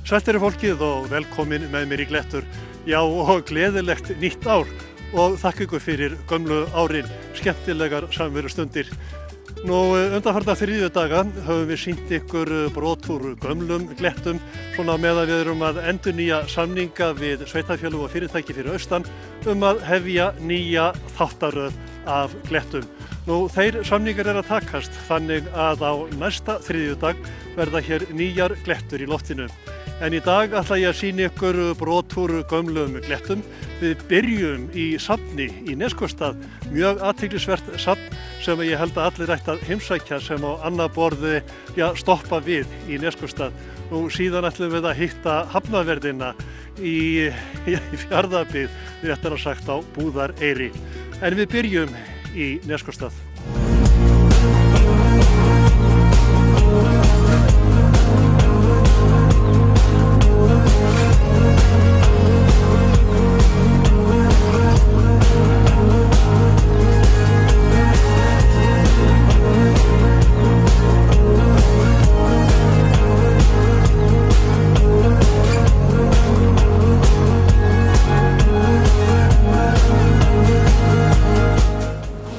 Sælt eru fólkið og velkomin með mér í Glettur. Já, og gleðilegt nýtt ár og þakka ykkur fyrir gömlu árin, skemmtilegar samverustundir. Undanfarna þriðjudaga höfum við sýnt ykkur brot úr gömlum Glettum, svona meðan við erum að endurnýja samninga við sveitarfélög og fyrirtæki fyrir austan að hefja nýja þáttaröð af Glettum. Þeir samningar að takast þannig að á næsta þriðjudag verða hér nýjar Glettur í loftinu. En í dag ætla ég að sýna ykkur brot úr gömlum Glettum. Við byrjum í safni í Neskaupstað, mjög athyglisvert safn sem ég held að allir ættu að heimsækja sem á annað borði stoppa við í Neskaupstað. Síðan ætlum við að hitta hafnarverðina í Fjarðabyggð, réttara sagt á Búðareyri. En við byrjum í Neskaupstað.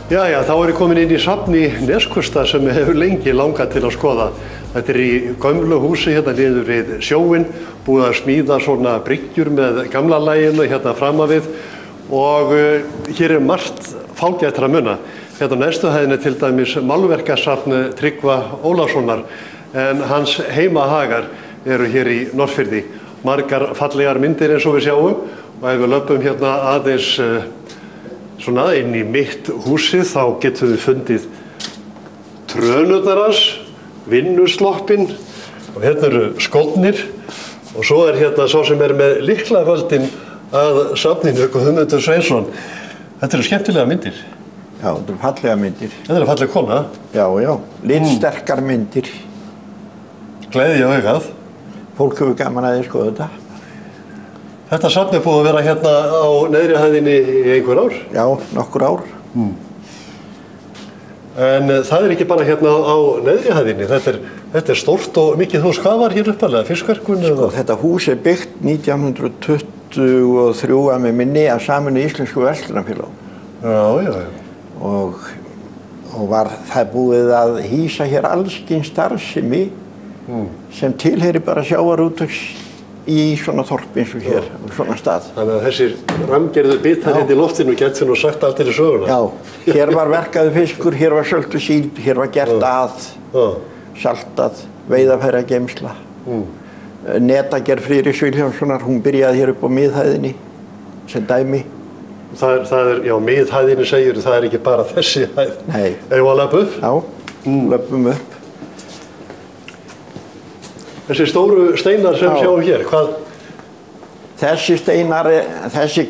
Já, þá er ég komin inn í safn í Neskaupstað sem hefur lengi langað til að skoða. Þetta er í gömlu húsi hérna niður við sjóinn, búið að smíða svona bryggjur með gamla laginu hérna fram við og hér er margt fágætra muna. Hérna á næstu hæðinni til dæmis málverkasafn Tryggva Ólafssonar en hans heimahagar eru hér í Norðfirði. Margar fallegar myndir eins og við sjáum og ef við löpum hérna aðeins svona inn í mitt húsið þá getum við fundið trönurnar hans, vinnusloppinn og hérna eru skórnir og svo er hérna sá sem er með lyklavöldin að safninu, Guðmundur Sveinsson. Þetta eru skemmtilega myndir. Já, þetta eru fallega myndir. Þetta er falleg kona. Já, litsterkar myndir. Gleði á augað. Fólk hefur gaman að skoða þetta. Þetta safn er búið að vera hérna á neðri hæðinni í einhver ár? Já, nokkur ár. En það er ekki bara hérna á neðri hæðinni, þetta er stórt og mikið hús. Hvað var hér uppalega? Fiskverkun? Sko, þetta hús er byggt 1923 að mig minni af Sameinuðu íslensku verslunarfélögum. Já. Og var það búið að hýsa hér alls kyns starfsemi sem tilheyrir bara sjávarútvegs í svona þorpi eins og hér, svona stað. Þannig að þessir rammgerðu bitar hérna í loftinu getur nú sagt allt til í söguna. Já, hér var verkaður fiskur, hér var söltu síld, hér var gert saltað, veiðarfærageymsla. Netagerð Friðriks Vilhjálmssonar, hún byrjaði hér upp á miðhæðinni sem dæmi. Það er, já, miðhæðinni segir, það er ekki bara þessi hæð. Nei. Eigum við að löpa upp? Já, löpum upp. Þessi stóru steinar sem við sjáum hér, hvað? Þessi steinar, þessi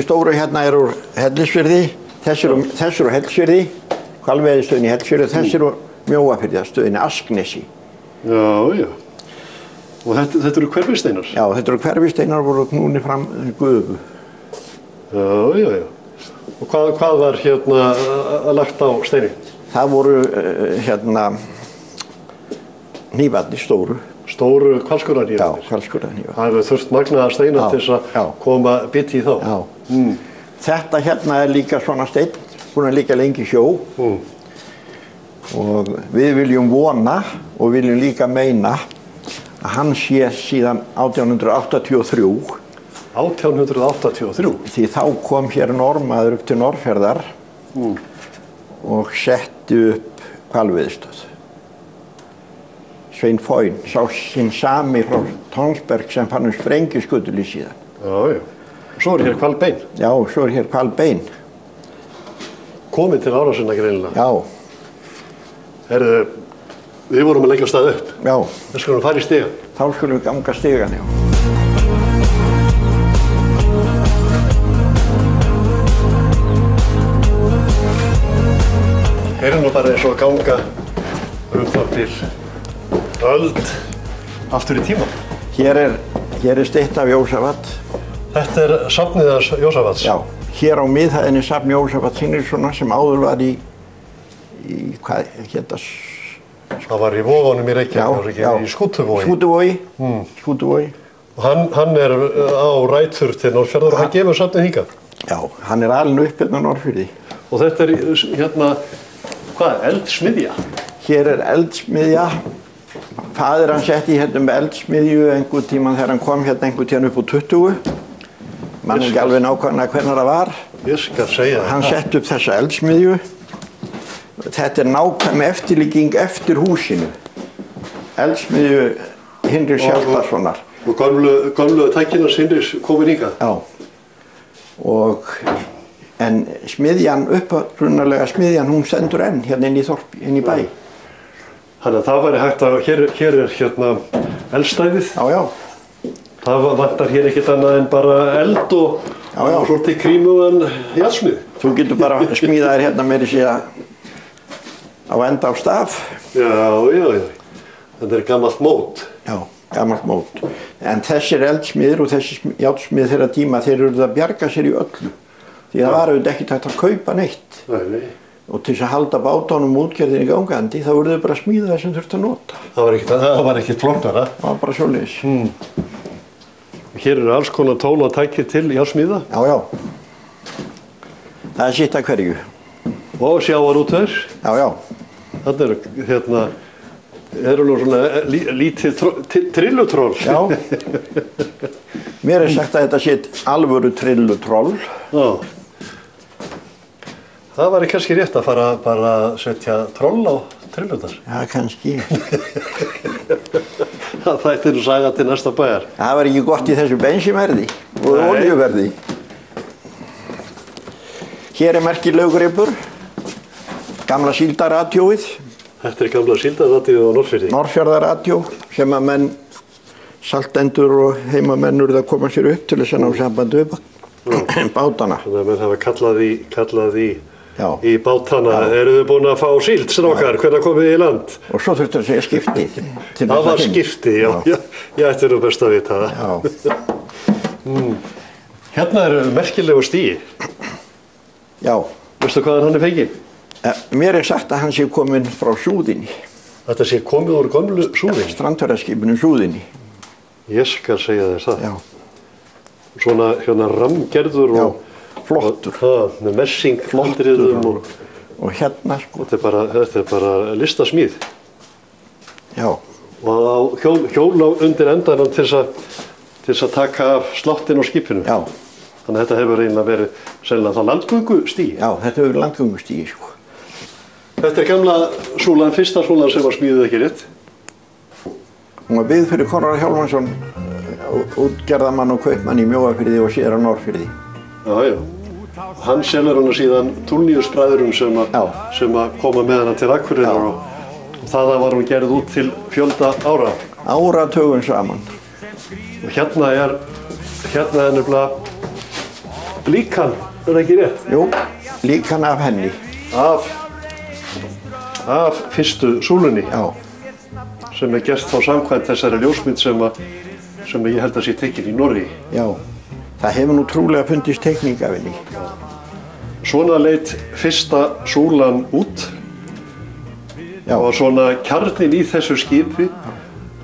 stóru hérna er úr Hellisfirði, þessi er úr Hellisfirði, hvalveiðistöðin í Hellisfirði, þessi er úr Mjóafirðastöðin í Asknesi. Já. Og þetta eru hverfisteinar? Já, þetta eru hverfisteinar voru knúnir fram Gufu. Já. Og hvað var hérna lagt á steini? Það voru hérna hnífarnir stóru. Stóru hvalskurðarhnífarnir? Já, hvalskurðarhnífar. Það hefur þurft magnaða steina til þess að koma biti í þá? Já. Þetta hérna er líka svona steinn, búinn að liggja lengi í sjó. Og við viljum vona og viljum líka meina að hann sé síðan 1883. 1883? Því þá kom hér norðmaður upp til Norðfjarðar og setti upp hvalveiðistöð. Svein Foyn, sá hinn sami frá Tonsberg sem fann sprengjuskutul í síðan. Já. Og svo er hér hvalbein? Já, svo er hér hvalbein. Komið til árásinna greinilega? Já. Herðu, við vorum að leggja af stað upp. Já. Þá skulum við fara í stigann. Þá skulum við ganga stigann, já. Hér er nú bara eins og að ganga þá til öld aftur í tíma. Hér er stytta af Jósafat. Þetta er safnið hans Jósafats? Já, hér á miðhæðinni safn Jósafats Hinrikssonar sem áður var í hvað hétta Það var í Vogunum í Reykjavík, í Skútuvogi. Skútuvogi. Og hann á rætur til Norðfjarðar og hann gefur safnið hingað. Já, hann alinn upp hérna á Norðfirði. Og þetta hérna, hvað, eldsmiðja? Hér eldsmiðja. Faðir hann setti hérna með eldsmiðju einhvern tímann þegar hann kom hérna einhvern tímann upp á 20. Man ekki alveg nákvæmlega hvernig það var. Ég skal segja það. Hann setti upp þessa eldsmiðju. Þetta nákvæm eftirlíking eftir húsinu. Eldsmiðju Hinriks Hjaltasonar. Og gömlu tækina Hinriks komin hingað? Já. En smiðjan, upprunalega smiðjan, hún stendur enn hérna inn í þorp, inn í bæ. Þannig að það væri hægt að, hér hérna eldstæðið. Já. Það vantar hér ekkert annað en bara eld og svolítið krímuðan jarðsmið. Þú getur bara smíðaðir hérna meiri segja á enda á staf. Já. Þetta gammalt mót. Já, gammalt mót. En þessir eldsmiðir og þessir járnsmiðir þeirra tíma, þeir eru að bjarga sér í öllu. Því það var auðvitað ekkert hægt að kaupa neitt. Nei. Og til þess að halda bátunum útgerðinni gangandi, þá voru þau bara að smíða það sem þurfti að nota. Það var ekkert flóknara. Það var bara svoleiðis. Hér eru alls konar tól og tæki til járnsmíða. Já. Það sitt að hverju. Og sjávarútvegur. Já. Þarna eru nú svona lítið trillutról. Já. Mér sagt að þetta sitt alvöru trillutról. Já. Það væri kannski rétt að fara bara að setja troll á trillutar. Já, kannski. Það ætti nú saga til næsta bæjar. Það var ekki gott í þessu bensínverði og olíuverði. Hér merkilegur gripur, gamla síldarradjóið. Þetta gamla síldarradjóið á Norðfirði. Norðfjarðarradjó sem að menn, saltendur og heimamenn urðu að koma sér upp til þess að ná sambandi við bátana. Þannig að menn hafa kallað í bátana. Eru þið búin að fá síld, strákar? Hvernig komið þið í land? Og svo þurftu að segja skiptið. Það var skiptið, já. Ég ætti nú best að vita það. Hérna merkilegu stigi. Já. Veistu hvaðan hann fenginn? Mér sagt að hann sé kominn frá Súðinni. Þetta sé komið úr gömlu Súðinni? Strandferðaskipinu Súðinni. Ég skal segja þér það. Já. Svona hérna ramgerður og flottur. Með messinghandriðum og hérna sko. Þetta er bara listasmíð. Já. Og hjól á undir endanum til þess að taka af slottinn á skipinu. Já. Þannig að þetta hefur eiginlega verið sennilega það landgöngustígi. Já, þetta hefur verið landgöngustígi sko. Þetta er gamla súlan, fyrsta súlan sem var smíðuð ekki rétt. Hún var byggð fyrir Konráð Hjálmarsson, útgerðamann og kaupmann í Mjóafirði og síðar á Norðfirði. Já. Hann selur hana síðan Tulniusbræðurum sem að koma með hana til Akureyrar og það var hún gerð út til fjölda ára. Áratugum saman. Og hérna er nefnilega líkan, er það ekki rétt? Jú, líkan af henni. Af fyrstu súlunni. Já. Sem er gert þá samkvæmt þessari ljósmynd sem ég held að sé tekin í Noregi. Já. Það hefur nú trúlega fundist teikning af henni. Svona leit fyrsta súlan út. Já. Og svona kjarninn í þessu skipi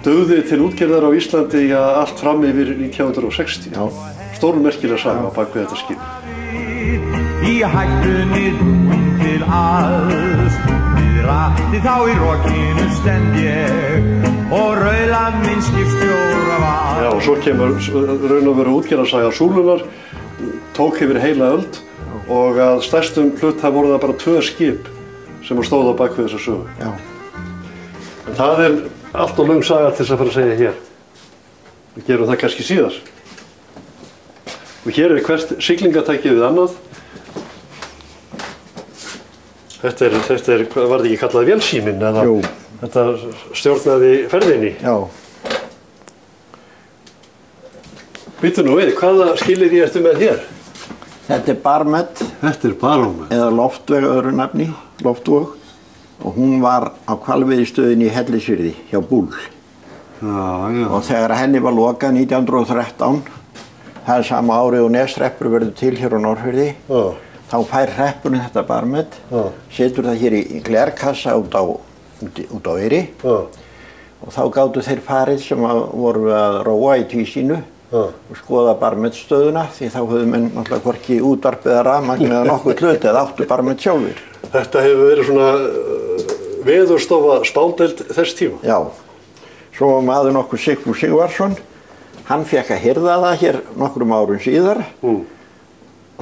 dugði til útgerðar á Íslandi allt fram yfir 1960. Já. Stórmerkilega saga á bak við þetta skip. Í hættunni til alls, við ratti þá í rokinu stend ég og rauðan minn skipstjóra var. Já, og svo kemur raun og veru útgerðarsaga súlunar, tók yfir heila öld og að stærstum hluta voru það bara 2 skip sem stóð á bak við þessa sögu. Já. En það er allt og löng saga til þess að fara að segja hér. Við gerum það kannski síðar. Og hér er hvert siglingatæki við annað. Þetta er, var þetta ekki kallað vélsíminn eða? Jú. Þetta stjórnaði ferðinni. Já. Býtu nú við, hvaða skilyrði ertu með hér? Þetta er barmet. Þetta er barmet. Eða loftveg öðru nafni, loftvog. Og hún var á hvalveiðistöðinni í Hellisfirði hjá Búll. Já. Og þegar henni var lokað 1913, það er sama árið og Neshreppur verður til hér á Norðfirði, þá fær hreppurinn þetta barmet, setur það hér í glerkassa út á út á Eyri. Og þá gátu þeir farið sem voru að róa í Tvísýnu og skoða barmetstöðuna því þá höfðu menn náttúrulega hvorki útvarp eða rafmagn eða nokkuð hluti eða áttu barmet sjálfur. Þetta hefur verið svona veðurstofa spádeild þess tíma? Já. Svo var maður nokkur Sigfús Sigvarsson. Hann fékk að hirða það hér nokkrum árum síðar og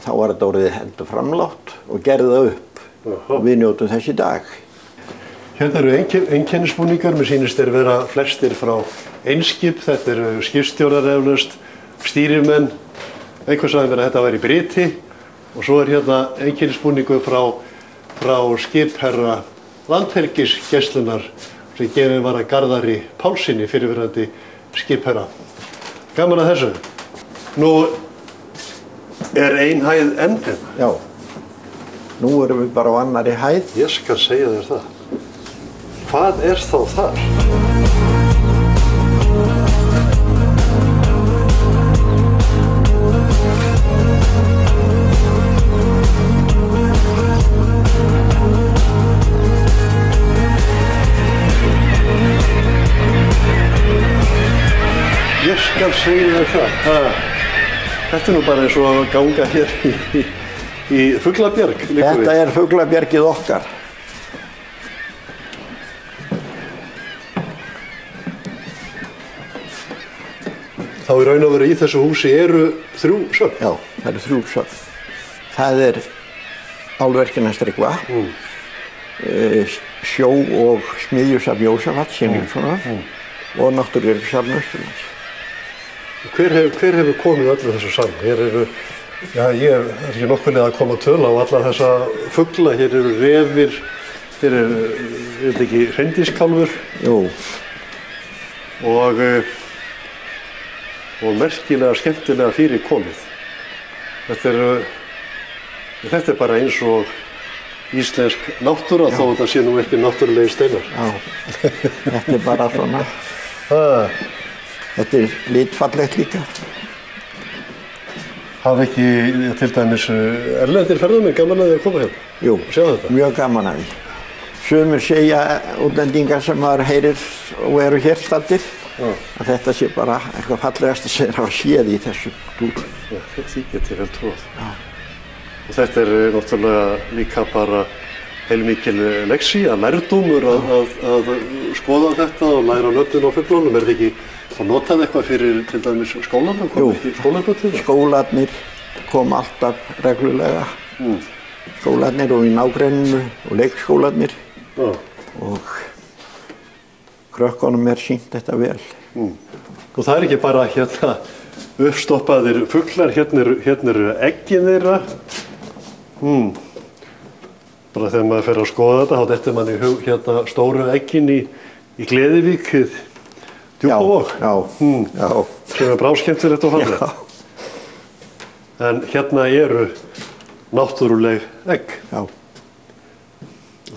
þá var þetta orðið heldur framlátt og gerði það upp. Og við njótum þess í dag. Hérna eru einkennisbúningar, mér sýnist þeir vera flestir frá Eimskip, þetta eru skipstjórar eflaust, stýrimenn, einhvers sagði mér að þetta væri Briti og svo er hérna einkennisbúningur frá skipherra Landhelgisgæslunnar sem gefið var að Garðari Pálssyni fyrrverandi skipherra. Gaman að þessu. Nú er ein hæð enn hérna. Já. Nú erum við bara á annarri hæð. Ég skal segja þér það. Hvað er þá þar? Ég skal segja þér það. Þetta er nú bara eins og að ganga hér í Fuglabjarg. Þetta er Fuglabjargið okkar. Þá í raun og veru í þessu húsi eru 3 söfn? Já, það eru 3 söfn. Það er álverkinn Tryggva, sjó- og smiðjusafn Jósafats Sigurðssonar og náttúruöryggissafn Austurlands. Hver hefur komið öllu þessu saman? Hér eru, já, ég er ekki nokkuð að koma töl á alla þessa fugla. Hér eru refir, hér er þetta ekki hreindýrskálfur. Jú. Og merkilega skemmtilega fyrir komið. Þetta er bara eins og íslensk náttúra, þó þetta sé nú ekki náttúrulegi steinar. Já, þetta er bara svona. Þetta er litfallegt líka. Hafa ekki til dæmis erlendir ferðamenn gaman að þið að koma hérna? Jú, sjá þetta? Mjög gaman að því. Sumir segja útlendingar sem maður heyrir og eru hér staddir að þetta sé bara eitthvað fallegasta sem þeir hafa séð í þessu túr. Já, þetta get ég vel trúið. Og þetta er náttúrulega líka bara heilmikil lexía, lærdómur að skoða þetta og læra nöfnin á fuglunum. Er þetta ekki að nota eitthvað fyrir til dæmis skólarna? Jú, skólarnir? Skólarnir kom alltaf reglulega. Skólarnir og í nágrenninu og leikskólarnir. Og krökkunum er sýnt þetta vel. Og það er ekki bara hérna uppstoppaðir fuglar, hérna eru eggin þeirra. Bara þegar maður fer að skoða þetta, þá dettur mann í hug hérna stóru eggin í Gleðivík, Djúpavog. Já. Sem er bráskemmtilegt og fallegt. En hérna eru náttúruleg egg. Já.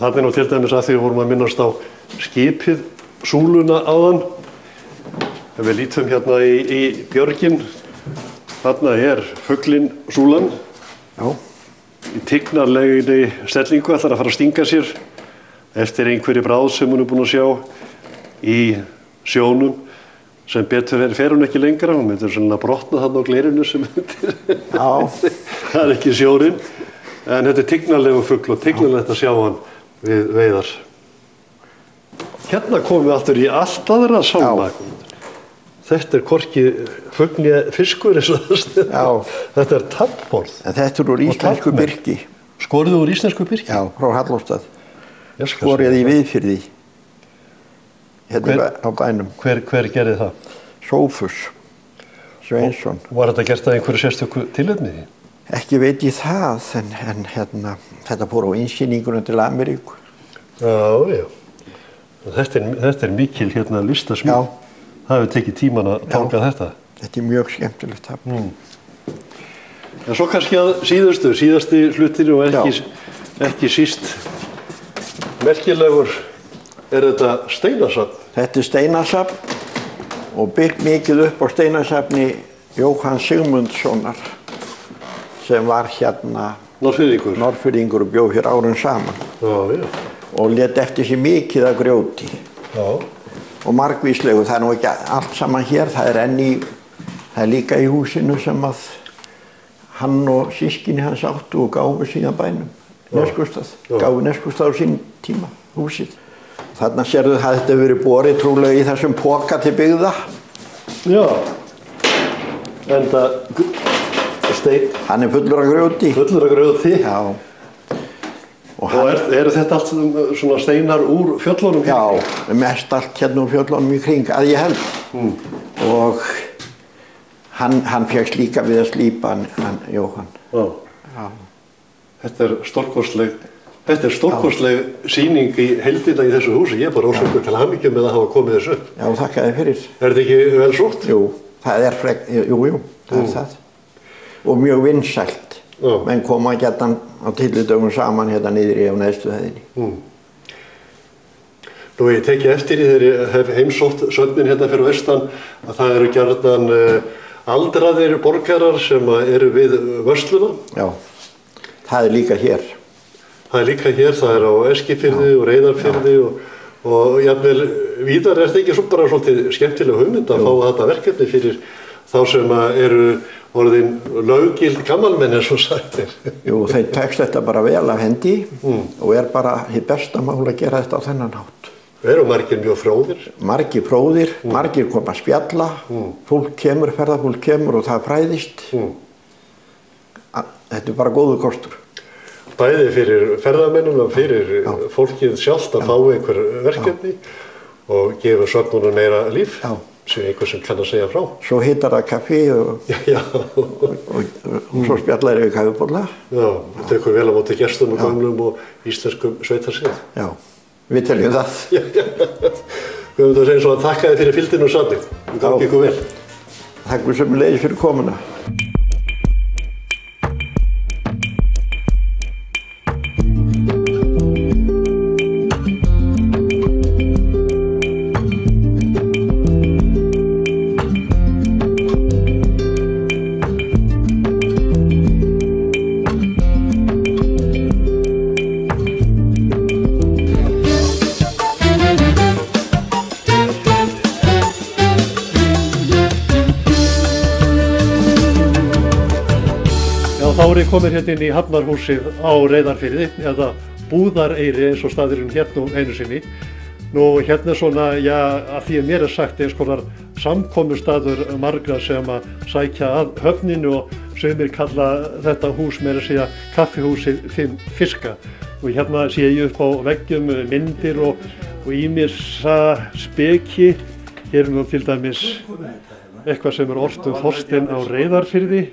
Það er nú til dæmis að því við vorum að minnast á skipið, súluna áðan. Ef við lítum hérna í björgin, þarna er fuglinn súlan. Já. Í tignarlegri stellingu ætlar að fara að stinga sér eftir einhverju bráð sem hún er búin að sjá í sjónum. Sem betur fer hún ekki lengra, hún myndir svona brotna þarna á glerinu sem myndir. Já. Það er ekki sjórinn. En þetta er tignarlegu fugl og tignarlegt að sjá hann við veiðar. Hérna komum við aftur í allt aðra samlag. Þetta er hvorki fugl né fiskur eins og það. Þetta er tannborð. En þetta er úr íslensku birki. Skorið úr íslensku birki? Já, frá Hallorstad. Skorið í Viðfirði. Hérna á bænum. Hver gerði það? Sófus Sveinsson. Var þetta gert að einhverju sérstöku tilefni? Ekki veit ég það, en hérna, þetta fór á innsýningunum til Ameríku. Já. Þetta er mikil hérna listasmíð. Já. Það hefur tekið tíman að tálka þetta. Þetta er mjög skemmtilegt tafl. En svo kannski að síðasti hlutir og ekki síst merkilegur er þetta steinasafn. Þetta er steinasafn og byggt mikið upp á steinasafni Jóhann Sigmundssonar sem var hérna Norðfirðingur og bjó hér árum saman. Já. og lét eftir sig mikið af grjóti. Já. Og margvíslegu, það nú ekki allt saman hér, það er líka í húsinu sem að hann og sískinni hans áttu og gáfu síðan bænum, Neskústað, gáfu Neskústað á sín tíma, húsið. Þarna sérðu að þetta hefur verið borið trúlega í þessum poka til byggða. Já, en það steinn. Hann er fullur af grjóti. Fullur af grjóti? Já. Og eru þetta allt svona steinar úr fjöllunum? Já, mest allt hérna úr fjöllunum í kring, að ég held. Og hann fékkst líka við að slípa hann Jóhann. Já. Þetta er stórkostleg sýning í heildina í þessu húsi. Ég er bara ósökur til hamingju með að hafa komið þessu upp. Já, þakka þér fyrir. Er þetta ekki vel sótt? Jú, það er það er það. Og mjög vinsælt. Menn koma gjarnan á tyllidögum saman hérna niðri á neðstu hæðinni. Nú, ég teki eftir í þegar ég hef heimsótt söfnin hérna fyrir vestan að það eru gjarnan aldraðir borgarar sem eru við vörsluna. Já, það er líka hér. Það er líka hér, það er á Eskifirði og Reyðarfirði og jafnvel víðar er þetta ekki bara svolítið skemmtileg hugmynd að fá þetta verkefni fyrir þá sem eru orðin löggild gamalmenn eins og sagtir. Jú, þeir tekst þetta bara vel af hendi og er bara hið besta mál að gera þetta á þennan hátt. Eru margir mjög fróðir? Margir fróðir, margir koma að spjalla, fólk kemur, ferðafólk kemur og það fræðist. Þetta er bara góður kostur. Bæði fyrir ferðamennum og fyrir fólkið sjálft að fá einhver verkefni og gefa söfnunum meira líf. Sem einhver sem kann að segja frá. Svo hittar það kaffi og svo spjallar yfir kaffibolla. Já, þetta tekur vel á móti gestum og gömlum og íslenskum sveitarsið. Já, við teljum það. Guðmundur Sveinsson, þakka þér fyrir fylgdina og safnið. Gangi ykkur vel. Takk sömuleiðis fyrir komuna. Þá er ég komin hérna inn í Hafnarhúsið á Reyðarfirði, eða Búðareyri eins og staðurinn hérna einu sinni. Nú hérna svona, já, að því að mér er sagt eins konar samkomustaður margra sem að sækja að höfninu og sumir kalla þetta hús meira að segja kaffihúsið 5 fiska. Og hérna sé ég upp á veggjum myndir og ýmissa speki. Hér er nú til dæmis eitthvað sem er ort Þorstein á Reyðarfirði.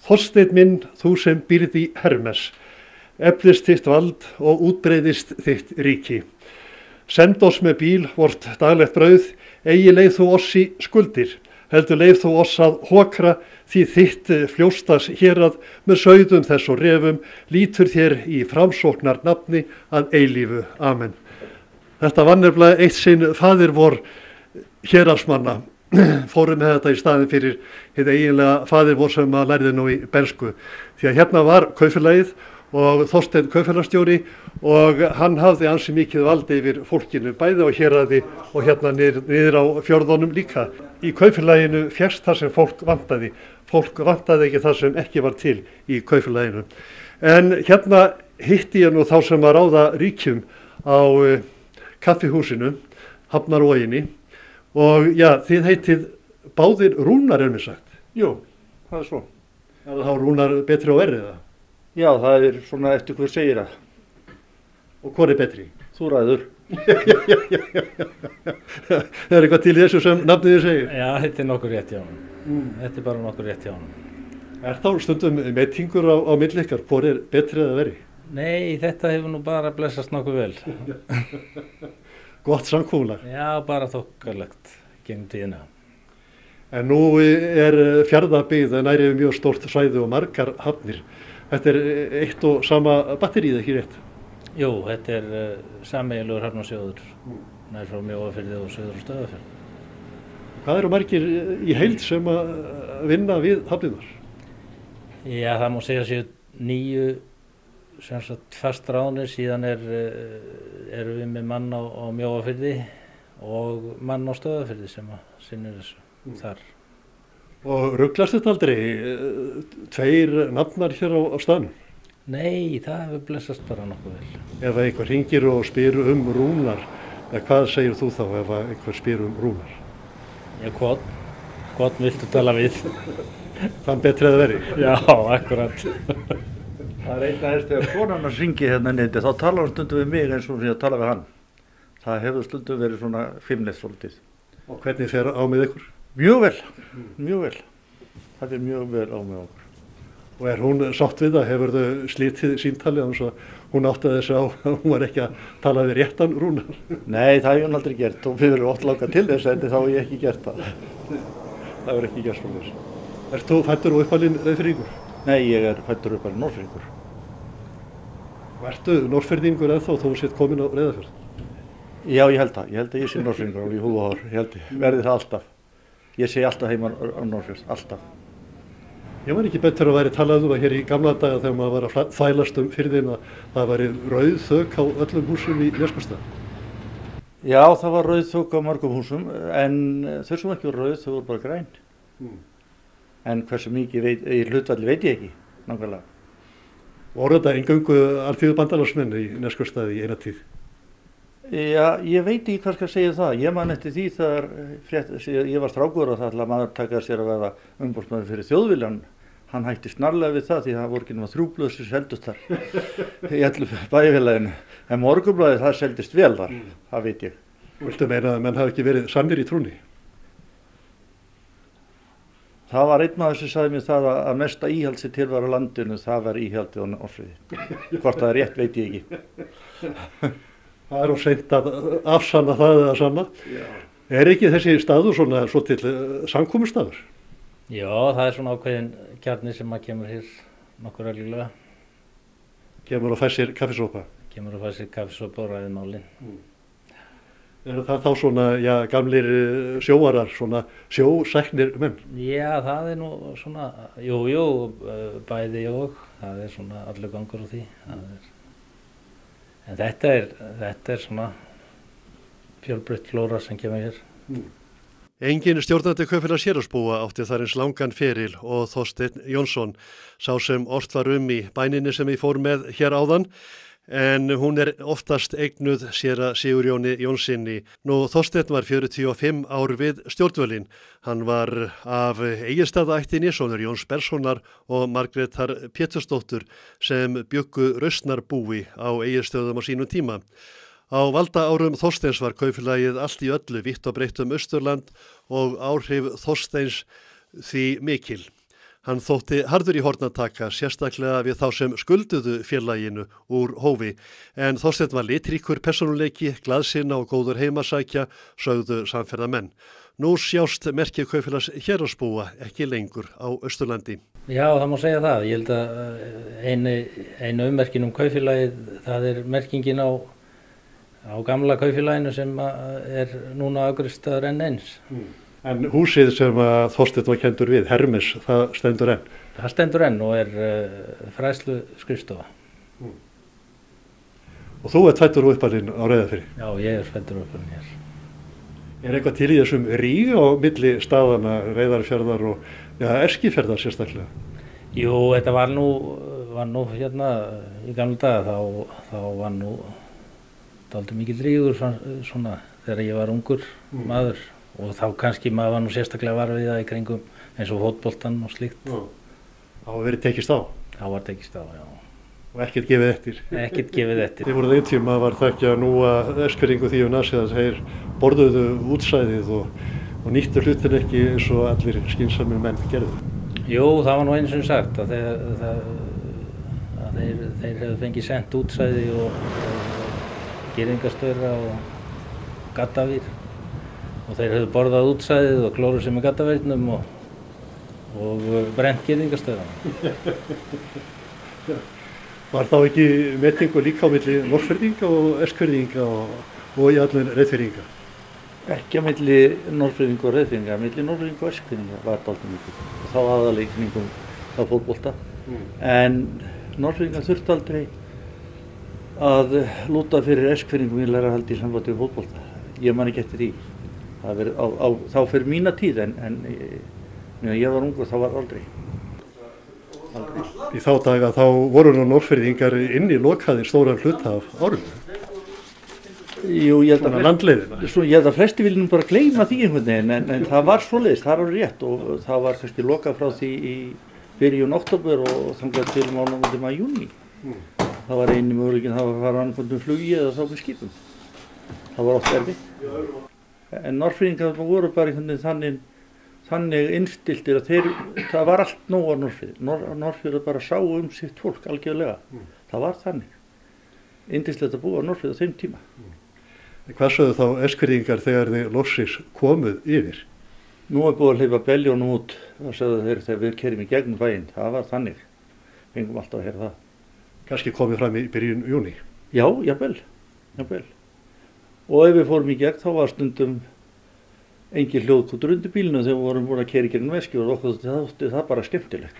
Þorsteinn minn, þú sem býrð í Hermes, eflist þitt vald og útbreiðist þitt ríki. Send oss með bíl vort daglegt brauð, eigi leið þú oss í skuldir, heldur leið þú oss að hokra, því þitt fljóstas hérað með sauðum þess og refum, lítur þér í framsóknar nafni að eilífu. Amen. Þetta var nefnilega eitt sinn faðir vor héraðsmanna. Fórum með þetta í staðin fyrir hið eiginlega faðir vor sem að lærði nú í bernsku. Því að hérna var kaupfélagið og Þorsteinn kaupfélagsstjóri og hann hafði ansi mikið valdi yfir fólkinu bæði á héraði og hérna niður á fjörðunum líka. Í kaupfélaginu fékkst það sem fólk vantaði. Fólk vantaði ekki það sem ekki var til í kaupfélaginu. En hérna hitti ég nú þá sem að ráða ríkjum á kaffihúsinu, Hafnarvoginni. Og já, þið heitið báðir Rúnar, er mér sagt. Jú, það er svo. Er það þá Rúnar betri og verri það? Já, það er svona eftir hver segir það. Og hvor er betri? Þú ræður. Það er eitthvað til þessu sem nafnið þið segir? Já, þetta er nokkur rétt hjá honum. Þetta er bara nokkur rétt hjá honum. Er þá stundum metingur á milli ykkar, hvor er betri eða verri? Nei, þetta hefur nú bara blessast nokkuð vel. Gott samkúlag. Já, bara þokkalegt gengum tíðina. En nú er Fjarðabyggð nærri mjög stórt svæði og margar hafnir. Þetta er eitt og sama batterið, ekki rétt? Jú, þetta er sameiginlegur hafnarsjóður. Nær frá Mjóafirði og Suður og Stöðvarfjörð. Hvað eru margir í heild sem að vinna við hafnirnar? Já, það má segja sér 9 sem sagt fast ráðnir, síðan erum við með mann á Mjóafirði og mann á Stöðvarfirði sem sinnir þessu þar. Og ruglast þetta aldrei, 2 nafnar hér á staðnum? Nei, það hefur blessast bara nokkuð vel. Ef einhver hringir og spyr Rúnar, hvað segir þú þá ef einhver spyr Rúnar? Já, hvort viltu tala við? Þann betri að veri? Já, akkurat. Það einn aðeins þegar konan að syngja hérna neyndi, þá talar hann stundum við mig eins og því að tala við hann. Það hefur stundum verið svona feimnilegt svolítið. Og hvernig fer á með ykkur? Mjög vel, mjög vel. Það er mjög vel á með okkur. Og hún sátt við það? Hefur þau slítið símtali þannig að hún áttaði þessu á að hún var ekki að tala við réttan Rúnar? Nei, það hef hún aldrei gert og við erum oft langað til þess en þá hef ég ekki gert það. Það hefur ekki gert svona þess. Ert þú fæddur og uppalinn Reyðfirðingur? Nei, ég er fæddur og uppalinn Norðfirðingur. Og ertu Norðfirðingur ennþá þó sétt komin á Reyðarfjörð? Já, ég held það. Ég held að ég sé Norðfirðingur alveg í húð og hár. Ég held verði það alltaf. Ég sé alltaf heima á Norðfjörð, alltaf. Ég var ekki betur að væri talað um að hér í gamla daga þegar maður var að þvælast firðin að það væri rauð þök á öllum húsum í Neskaupstað. Já, það var rauð þök á mörgum húsum en þau sem ekki voru rauð, þau voru bara græn. En hversu mikið í hlutfalli veit ég ekki, nákvæmlega. Voru þetta eingöngu alþýðubandalagsmenn í Neskaupstað í eina tíð? Já, ég veit ekki hvað skal segja það. Ég man eftir því þegar ég var strákur og það ætlaði maður að taka sér að vera umboðsmaður fyrir Þjóðviljan. Hann hætti snarlega við það því það voru ekki nema 3 blöð sem seldust þar í öllu bæjarfélaginu. En Morgunblaðið það seldist vel þar, það veit ég. Viltu meina að menn hafi ekki verið sannir í trúnni? Það var einn maður sem sagði mér það að mesta íhald sem til var á landinu, það var íhaldið á Norðfirði. Hvort það er rétt veit ég ekki. Það er seint að afsanna það eða sanna. Já. Er ekki þessi staður svona til samkomustaður? Já, það er svona ákveðin kjarni sem að kemur hér nokkur reglulega. Kemur og fær sér kaffisópa? Kemur og fær sér kaffisópa og ræðir málin. Er það þá svona, já, gamlir sjóarar, svona sjósæknir menn? Já, það er nú svona, jú, bæði og, það er svona allur gangur á því. En þetta er svona fjölbreytt flóra sem kemur hér. Engin stjórnandi Kaupfélags Héraðsbúa átti þar eins langan feril og Þorsteinn Jónsson, sá sem ort var í bæninni sem ég fór með hér áðan, en hún er oftast eignuð séra Sigurjóni Jónsinni. Nú Þorsteinn var 45 ár við stjórnvölinn. Hann var af Egilsstaðaættinni, sonur Jóns Bergssonar og Margrétar Pétursdóttur sem bjuggu rausnarbúi á Egilsstöðum á sínum tíma. Á valdaárum Þorsteins var kaupfélagið allt í öllu vítt og breytt Austurland og áhrif Þorsteins því mikil. Hann þótti harður í horn að taka, sérstaklega við þá sem skulduðu félaginu úr hófi, en Þorsteinn var litríkur persónuleiki, glaðsinna og góður heimasækja, sögðu samferðamenn. Nú sjást merki Kaupfélags Héraðsbúa ekki lengur á Austurlandi. Já, það má segja það. Ég held að einu ummerkin kaupfélagið, það er merkingin á gamla kaupfélaginu sem er núna afgreiðslustaður enn eins. En húsið sem Þorsteinn var kenndur við, Hermes, það stendur enn? Það stendur enn og er fræðslu skrifstofa. Og þú ert fæddur og uppalinn á Reyðarfirði? Já, ég er fæddur og uppalinn hér. Er eitthvað til í þessum ríg á milli staðana, Reyðarfjarðar og Eskifjarðar sérstaklega? Jú, þetta var nú hérna í gamla daga, þá var nú dálítið mikill rígur svona þegar ég var ungur maður. Og þá kannski maður var nú sérstaklega var við það í kringum eins og fótboltan og slíkt. Það var verið tekist á? Það var tekist á, já. Og ekkert gefið eftir? Ekkert gefið eftir. Þið voruð einn tíma var það ekki að núa Eskfirðingu því nasið að þeir borðuðu útsæðið og nýttu hlutin ekki eins og allir skynsamir menn gerðu. Jú, það var nú eins og sagt að þeir hefðu fengið sent útsæði og girðingastaura og gaddavir. Og þeir hefðu borðað útsæðið og klóruð sig með gaddavernum og brennt girðingastöðuna. Var þá ekki metingu líka á milli Norðfirðinga og Eskfirðinga og í allir Reyðfirðinga? Ekki á milli Norðfirðinga og Reyðfirðinga, milli Norðfirðinga og Eskfirðinga var dálítið mikið. Og þá aðalega í kringum þá fótbolta. En Norðfirðinga þurfti aldrei að lúta fyrir Eskfirðingum í Lægðarhaldi í sambandi við fótbolta. Ég man ekki eftir því. Það verið þá fyrir mína tíð en ég var ungur þá var aldrei. Í þá daga þá voru nú Norðfirðingar inni lokaðir stóran hluta af árinu. Jú, ég held Landleiðina. að flesti vilja nú bara gleyma því einhvern veginn en það var svoleiðis, það var rétt og það var kannski lokað frá því í byrjun október og þangað til mánaðamótum að júní. Það var eini möguleikinn það var að fara annað með flugi eða þá með skipum. Það var oft erfitt. En Norðfirðingar voru bara einhvern veginn þannig innstiltir að það var allt nóg á Norðfirði. Norðfirði bara sá sitt fólk algjörlega. Það var þannig. Yndislegt að búa á Norðfirði á þeim tíma. Hvað sögðu þá Eskfirðingar þegar þið loksins komuð yfir? Nú búið að hleypa Beljónum út. Það sögðu þeir þegar við kerum í gegnum bæinn. Það var þannig. Fengum alltaf að heyra það. Kannski komið fram í byrjun júní? Já, jafnvel. Og ef við fórum í gegn þá var stundum engin hljóðkútur undir bílnum þegar við vorum búin að keyra í gegnum Eskifjörð og okkur þótti það bara skemmtilegt.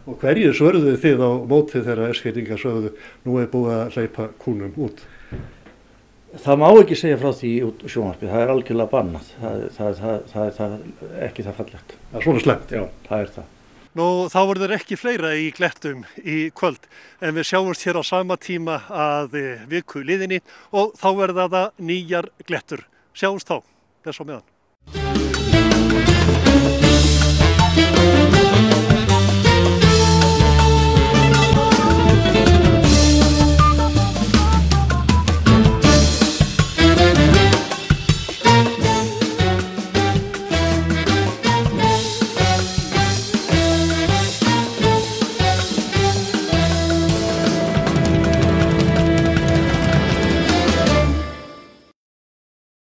Og hverju svörðuð þið á móti þegar Eskfirðingar sögðu nú búið að hleypa kúnum út? Það má ekki segja frá því út sjónvarpið, það er algjörlega bannað. Það er ekki það fallegt. Það er svona slemmt? Já, það er það. Nú, þá verður ekki fleira í Glettum í kvöld, en við sjáumst hér á sama tíma að viku liðinni og þá verða það nýjar Glettur. Sjáumst þá, þess á meðan.